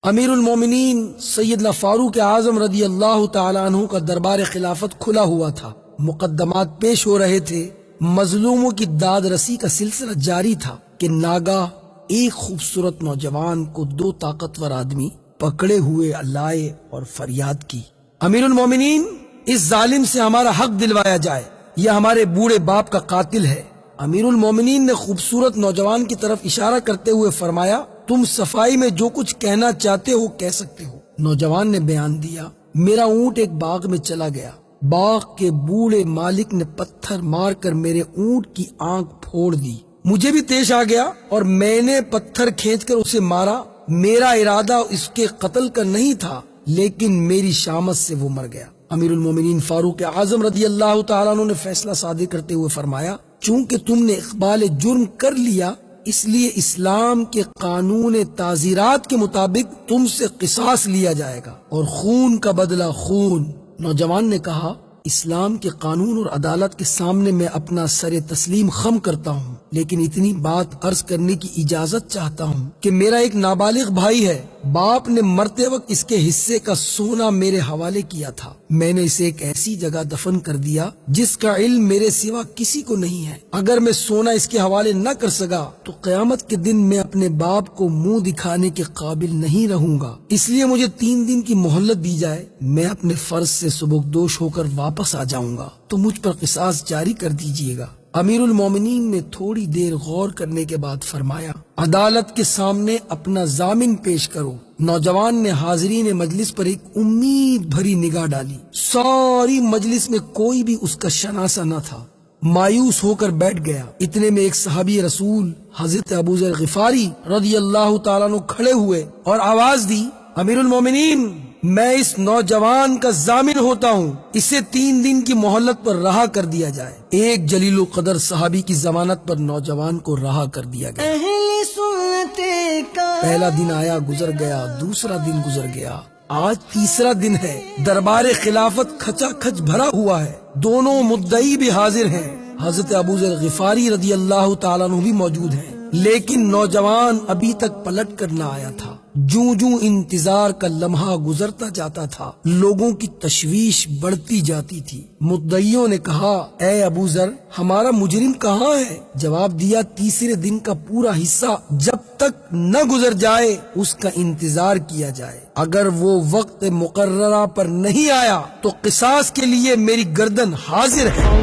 امیر المومنین سیدنا فاروق اعظم رضی اللہ تعالیٰ عنہ کا دربار خلافت کھلا ہوا تھا، مقدمات پیش ہو رہے تھے، مظلوموں کی داد رسی کا سلسلہ جاری تھا کہ ناگاہ ایک خوبصورت نوجوان کو دو طاقتور آدمی پکڑے ہوئے لائے اور فریاد کی، امیر المومنین اس ظالم سے ہمارا حق دلوایا جائے، یہ ہمارے بوڑھے باپ کا قاتل ہے۔ امیر المومنین نے خوبصورت نوجوان کی طرف اشارہ کرتے ہوئے فرمایا، تم صفائی میں جو کچھ کہنا چاہتے ہو کہہ سکتے ہو۔ نوجوان نے بیان دیا، میرا اونٹ ایک باغ میں چلا گیا، باغ کے بوڑھے مالک نے پتھر مار کر میرے اونٹ کی آنکھ پھوڑ دی، مجھے بھی تیش آ گیا اور میں نے پتھر کھینچ کر اسے مارا، میرا ارادہ اس کے قتل کا نہیں تھا لیکن میری شامت سے وہ مر گیا۔ امیر المومنین فاروق اعظم رضی اللہ تعالیٰ عنہ نے فیصلہ صادر کرتے ہوئے فرمایا، چونکہ تم نے اقبال جرم کر لیا اس لیے اسلام کے قانون تعزیرات کے مطابق تم سے قصاص لیا جائے گا اور خون کا بدلہ خون۔ نوجوان نے کہا، اسلام کے قانون اور عدالت کے سامنے میں اپنا سر تسلیم خم کرتا ہوں، لیکن اتنی بات عرض کرنے کی اجازت چاہتا ہوں کہ میرا ایک نابالغ بھائی ہے، باپ نے مرتے وقت اس کے حصے کا سونا میرے حوالے کیا تھا، میں نے اسے ایک ایسی جگہ دفن کر دیا جس کا علم میرے سوا کسی کو نہیں ہے، اگر میں سونا اس کے حوالے نہ کر سکا تو قیامت کے دن میں اپنے باپ کو منہ دکھانے کے قابل نہیں رہوں گا، اس لیے مجھے 3 دن کی مہلت دی جائے، میں اپنے فرض سے سبکدوش ہو کر واپس آ جاؤں گا تو مجھ پر قصاص جاری کر دیجیے گا۔ امیر المومنین نے تھوڑی دیر غور کرنے کے بعد فرمایا، عدالت کے سامنے اپنا ضامن پیش کرو۔ نوجوان نے حاضرین مجلس پر ایک امید بھری نگاہ ڈالی، ساری مجلس میں کوئی بھی اس کا شناسہ نہ تھا، مایوس ہو کر بیٹھ گیا۔ اتنے میں ایک صحابی رسول حضرت ابوذر غفاری رضی اللہ تعالیٰ عنہ کھڑے ہوئے اور آواز دی، امیر المومنین میں اس نوجوان کا ضامن ہوتا ہوں، اسے 3 دن کی مہلت پر رہا کر دیا جائے۔ ایک جلیل القدر صحابی کی ضمانت پر نوجوان کو رہا کر دیا گیا۔ پہلا دن آیا گزر گیا، دوسرا دن گزر گیا، آج تیسرا دن ہے، دربار خلافت کھچا کھچ بھرا ہوا ہے، دونوں مدعی بھی حاضر ہیں، حضرت ابوذر غفاری رضی اللہ تعالیٰ عنہ بھی موجود ہیں، لیکن نوجوان ابھی تک پلٹ کر نہ آیا تھا۔ جوں جوں انتظار کا لمحہ گزرتا جاتا تھا، لوگوں کی تشویش بڑھتی جاتی تھی۔ مدعیوں نے کہا، اے ابوذر ہمارا مجرم کہاں ہے؟ جواب دیا، تیسرے دن کا پورا حصہ جب تک نہ گزر جائے اس کا انتظار کیا جائے، اگر وہ وقت مقررہ پر نہیں آیا تو قصاص کے لیے میری گردن حاضر ہے۔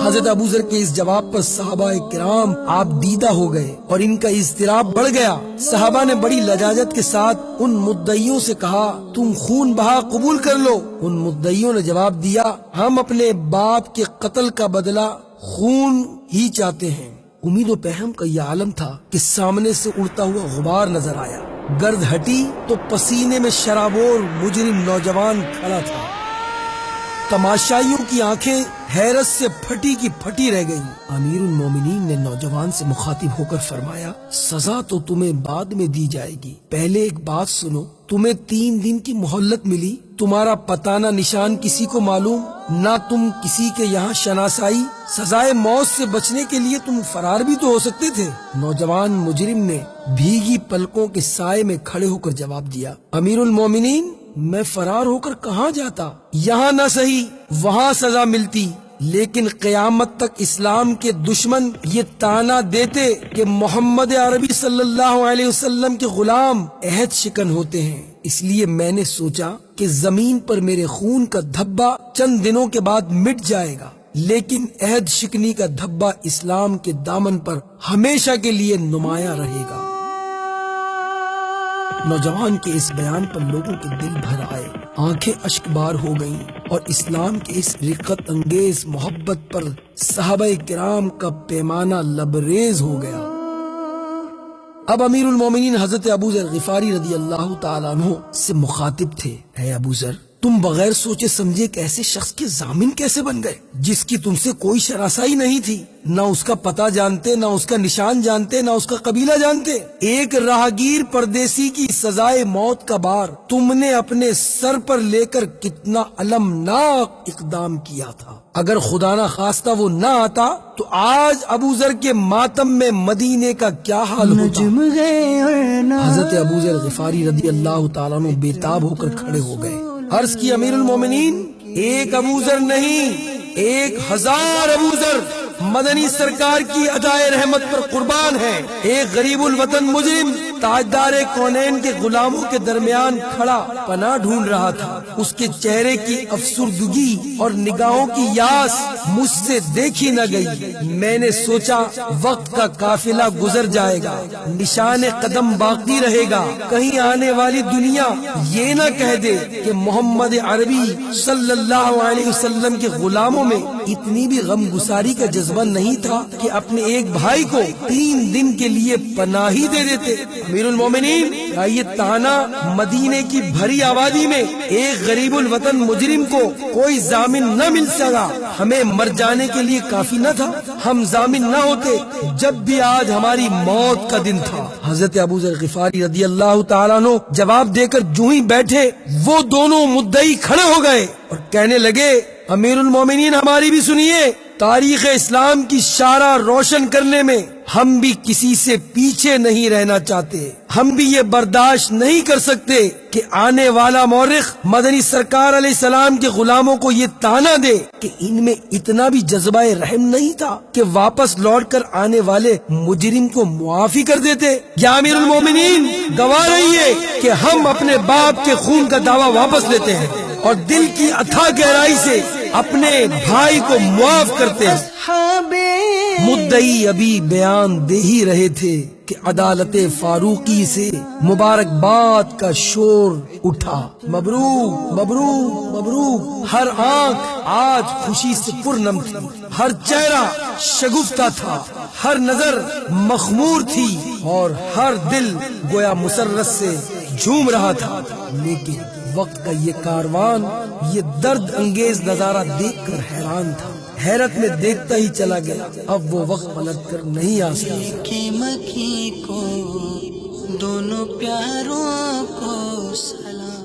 حضرت ابوذر کے اس جواب پر صحابہ کرام آپ دیدہ ہو گئے اور ان کا اضطراب بڑھ گیا۔ صحابہ نے بڑی لجاجت کے ساتھ ان مدعیوں سے کہا، تم خون بہا قبول کر لو۔ ان مدعیوں نے جواب دیا، ہم اپنے باپ کے قتل کا بدلہ خون ہی چاہتے ہیں۔ امید و پہم کا یہ عالم تھا کہ سامنے سے اڑتا ہوا غبار نظر آیا، گرد ہٹی تو پسینے میں شرابور مجرم نوجوان کھڑا تھا۔ تماشائیوں کی آنکھیں حیرت سے پھٹی کی پھٹی رہ گئیں۔ امیر المومنین نے نوجوان سے مخاطب ہو کر فرمایا، سزا تو تمہیں بعد میں دی جائے گی، پہلے ایک بات سنو، تمہیں 3 دن کی مہلت ملی، تمہارا پتہ نہ نشان کسی کو معلوم، نہ تم کسی کے یہاں شناسائی، سزائے موت سے بچنے کے لیے تم فرار بھی تو ہو سکتے تھے۔ نوجوان مجرم نے بھیگی پلکوں کے سائے میں کھڑے ہو کر جواب دیا، امیر المومنین میں فرار ہو کر کہاں جاتا، یہاں نہ سہی وہاں سزا ملتی، لیکن قیامت تک اسلام کے دشمن یہ تانا دیتے کہ محمد عربی صلی اللہ علیہ وسلم کے غلام عہد شکن ہوتے ہیں، اس لیے میں نے سوچا کہ زمین پر میرے خون کا دھبا چند دنوں کے بعد مٹ جائے گا، لیکن عہد شکنی کا دھبا اسلام کے دامن پر ہمیشہ کے لیے نمایاں رہے گا۔ نوجوان کے اس بیان پر لوگوں کے دل بھر آئے، آنکھیں اشک بار ہو گئیں اور اسلام کے اس رقت انگیز محبت پر صحابہ کرام کا پیمانہ لبریز ہو گیا۔ اب امیر المومنین حضرت ابوذر غفاری رضی اللہ تعالیٰ عنہ سے مخاطب تھے، اے ابوذر تم بغیر سوچے سمجھے ایک ایسے شخص کے ضامن کیسے بن گئے جس کی تم سے کوئی شناسائی نہیں تھی، نہ اس کا پتہ جانتے، نہ اس کا نشان جانتے، نہ اس کا قبیلہ جانتے، ایک راہگیر پردیسی کی سزائے موت کا بار تم نے اپنے سر پر لے کر کتنا المناک اقدام کیا تھا، اگر خدا نہ خواستہ وہ نہ آتا تو آج ابوذر کے ماتم میں مدینے کا کیا حال ہوتا۔ حضرت ابو ذر غفاری رضی اللہ تعالیٰ عنہ بےتاب ہو کر کھڑے ہو گئے. عرض کی امیر المومنین، ایک ابو ذر نہیں، 1000 ابو ذر مدنی سرکار کی ادائے رحمت پر قربان ہے. ایک غریب الوطن مجرم تاجدار کونین کے غلاموں کے درمیان کھڑا پناہ ڈھونڈ رہا تھا. اس کے چہرے کی افسردگی اور نگاہوں کی یاس مجھ سے دیکھی نہ گئی. میں نے سوچا وقت کا قافلہ گزر جائے گا، نشان قدم باقی رہے گا، کہیں آنے والی دنیا یہ نہ کہہ دے کہ محمد عربی صلی اللہ علیہ وسلم کے غلاموں میں اتنی بھی غم گساری کا جذبہ نہیں تھا کہ اپنے ایک بھائی کو 3 دن کے لیے پناہی دے دیتے. امیر المومنین، یہ تانا مدینے کی بھری آبادی میں ایک غریب الوطن مجرم کو کوئی ضامن نہ مل سکا ہمیں مر جانے کے لیے کافی نہ تھا؟ ہم ضامن نہ ہوتے جب بھی آج ہماری موت کا دن تھا. حضرت ابو ذر غفاری رضی اللہ تعالیٰ عنہ جواب دے کر جو ہی بیٹھے وہ دونوں مدعی کھڑے ہو گئے اور کہنے لگے، امیر المومنین ہماری بھی سنیے. تاریخ اسلام کی شارع روشن کرنے میں ہم بھی کسی سے پیچھے نہیں رہنا چاہتے. ہم بھی یہ برداشت نہیں کر سکتے کہ آنے والا مورخ مدنی سرکار علیہ السلام کے غلاموں کو یہ تانا دے کہ ان میں اتنا بھی جذبہ رحم نہیں تھا کہ واپس لوٹ کر آنے والے مجرم کو معافی کر دیتے. یا امیر المومنین، گواہ رہیے کہ ہم اپنے باپ کے خون کا دعویٰ واپس لیتے ہیں اور دل کی اتھا گہرائی سے اپنے بھائی کو معاف کرتے ہیں. مدعی ابھی بیان دے ہی رہے تھے کہ عدالت فاروقی سے مبارکباد کا شور اٹھا. مبروک مبروک مبروک. ہر آنکھ آج خوشی سے پرنم تھی، ہر چہرہ شگفتہ تھا، ہر نظر مخمور تھی اور ہر دل گویا مسرت سے جھوم رہا تھا. لیکن وقت کا یہ کاروان یہ درد انگیز نظارہ دیکھ کر حیران تھا، حیرت میں دیکھتا ہی چلا گیا. اب وہ وقت پلٹ کر نہیں آ سکتا. مکی کو دونوں پیاروں کو سلام.